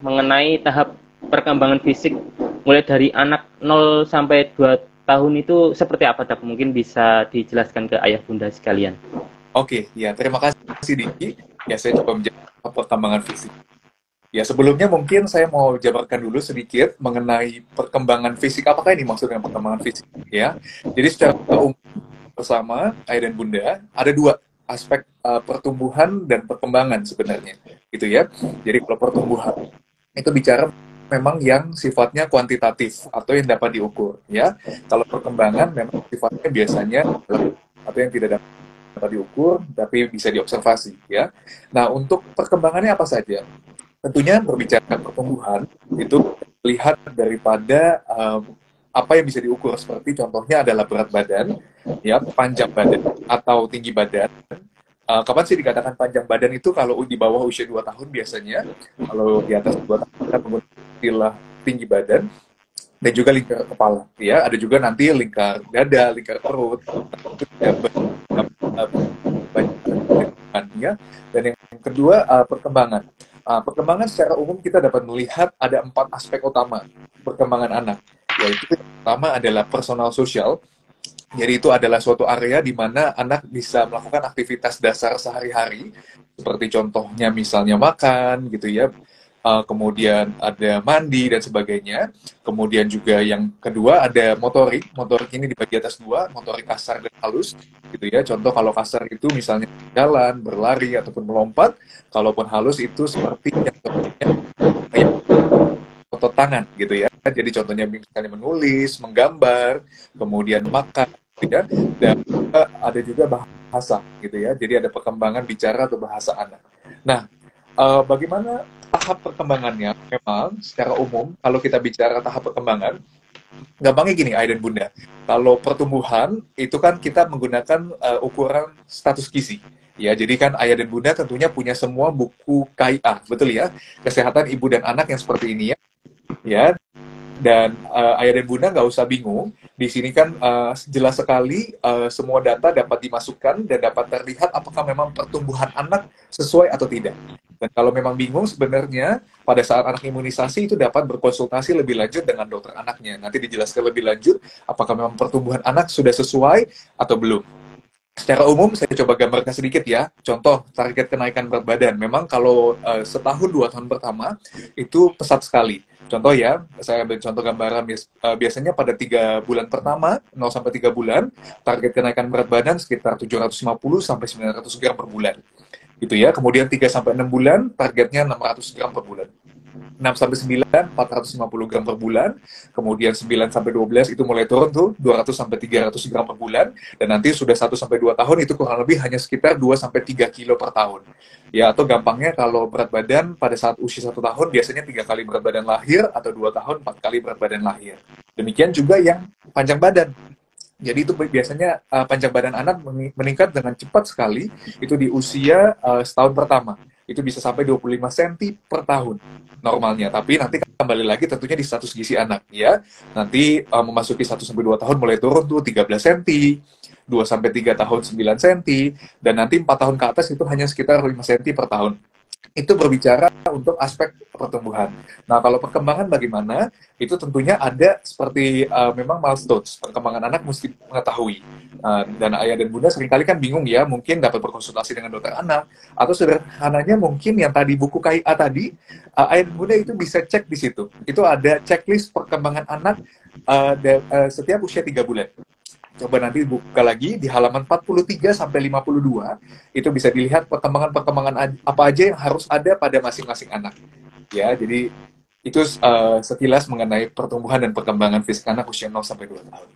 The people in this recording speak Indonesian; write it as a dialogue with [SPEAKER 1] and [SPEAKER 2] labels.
[SPEAKER 1] Mengenai tahap perkembangan fisik mulai dari anak 0 sampai 2 tahun itu seperti apa, Dok? Mungkin bisa dijelaskan ke ayah bunda sekalian.
[SPEAKER 2] Oke, ya terima kasih Diki. Ya saya coba menjawab perkembangan fisik. Ya sebelumnya mungkin saya mau jabarkan dulu sedikit mengenai perkembangan fisik. Apakah ini maksudnya perkembangan fisik? Ya, jadi secara umum bersama ayah dan bunda ada dua aspek pertumbuhan dan perkembangan sebenarnya, gitu ya. Jadi kalau pertumbuhan itu bicara memang yang sifatnya kuantitatif atau yang dapat diukur, ya. Kalau perkembangan memang sifatnya biasanya atau yang tidak dapat diukur tapi bisa diobservasi, ya. Nah, untuk perkembangannya apa saja? Tentunya berbicara pertumbuhan itu lihat daripada apa yang bisa diukur, seperti contohnya adalah berat badan, ya, panjang badan atau tinggi badan. Kapan sih dikatakan panjang badan itu? Kalau di bawah usia 2 tahun biasanya, kalau di atas 2 tahun kita menggunakan istilah tinggi badan dan juga lingkar kepala, ya. Ada juga nanti lingkar dada, lingkar perut, itu banyak, ya. Dan yang kedua, perkembangan. Perkembangan secara umum kita dapat melihat ada 4 aspek utama perkembangan anak, yaitu yang pertama adalah personal sosial. Jadi itu adalah suatu area di mana anak bisa melakukan aktivitas dasar sehari-hari, seperti contohnya misalnya makan, gitu ya. Kemudian ada mandi dan sebagainya. Kemudian juga yang kedua ada motorik. Motorik ini dibagi atas dua, motorik kasar dan halus, gitu ya. Contoh kalau kasar itu misalnya jalan, berlari ataupun melompat. Kalaupun halus itu seperti yang contohnya kayak otot tangan, gitu ya. Jadi contohnya misalnya menulis, menggambar, kemudian makan, gitu ya. Dan ada juga bahasa, gitu ya. Jadi ada perkembangan bicara atau bahasa anak. Nah, bagaimana tahap perkembangannya? Memang secara umum kalau kita bicara tahap perkembangan, gampangnya gini, ayah dan bunda. Kalau pertumbuhan itu kan kita menggunakan ukuran status gizi. Ya, jadi kan ayah dan bunda tentunya punya semua buku KIA, betul ya? Kesehatan ibu dan anak yang seperti ini, ya. Dan ayah dan bunda nggak usah bingung. Di sini kan jelas sekali semua data dapat dimasukkan dan dapat terlihat apakah memang pertumbuhan anak sesuai atau tidak. Dan kalau memang bingung, sebenarnya pada saat anak imunisasi itu dapat berkonsultasi lebih lanjut dengan dokter anaknya. Nanti dijelaskan lebih lanjut apakah memang pertumbuhan anak sudah sesuai atau belum. Secara umum, saya coba gambarkan sedikit ya. Contoh, target kenaikan berat badan. Memang kalau setahun, 2 tahun pertama, itu pesat sekali. Contoh ya, saya ambil contoh gambaran, biasanya pada 3 bulan pertama, 0 sampai 3 bulan, target kenaikan berat badan sekitar 750 sampai 900 gram per bulan. Gitu ya. Kemudian 3 sampai 6 bulan, targetnya 600 gram per bulan. 6 sampai 9, 450 gram per bulan. Kemudian 9 sampai 12 itu mulai turun tuh 200 sampai 300 gram per bulan. Dan nanti sudah 1 sampai 2 tahun itu kurang lebih hanya sekitar 2 sampai 3 kilo per tahun. Ya, atau gampangnya kalau berat badan pada saat usia 1 tahun biasanya 3 kali berat badan lahir, atau 2 tahun 4 kali berat badan lahir. Demikian juga yang panjang badan. Jadi itu biasanya panjang badan anak meningkat dengan cepat sekali itu di usia setahun pertama. Itu bisa sampai 25 cm per tahun normalnya. Tapi nanti kembali lagi tentunya di status gizi anak, ya. Nanti memasuki 1 sampai 2 tahun mulai turun tuh 13 cm, 2 sampai 3 tahun 9 cm, dan nanti 4 tahun ke atas itu hanya sekitar 5 cm per tahun. Itu berbicara untuk aspek pertumbuhan. Nah, kalau perkembangan bagaimana? Itu tentunya ada seperti memang milestones. Perkembangan anak mesti mengetahui. Dan ayah dan bunda seringkali kan bingung ya, mungkin dapat berkonsultasi dengan dokter anak. Atau sederhananya mungkin yang tadi buku KIA tadi, ayah dan bunda itu bisa cek di situ. Itu ada checklist perkembangan anak setiap usia 3 bulan. Coba nanti buka lagi di halaman 43 sampai 52, itu bisa dilihat perkembangan-perkembangan apa aja yang harus ada pada masing-masing anak. Ya, jadi itu sekilas mengenai pertumbuhan dan perkembangan fisik anak usia 0 sampai 2 tahun.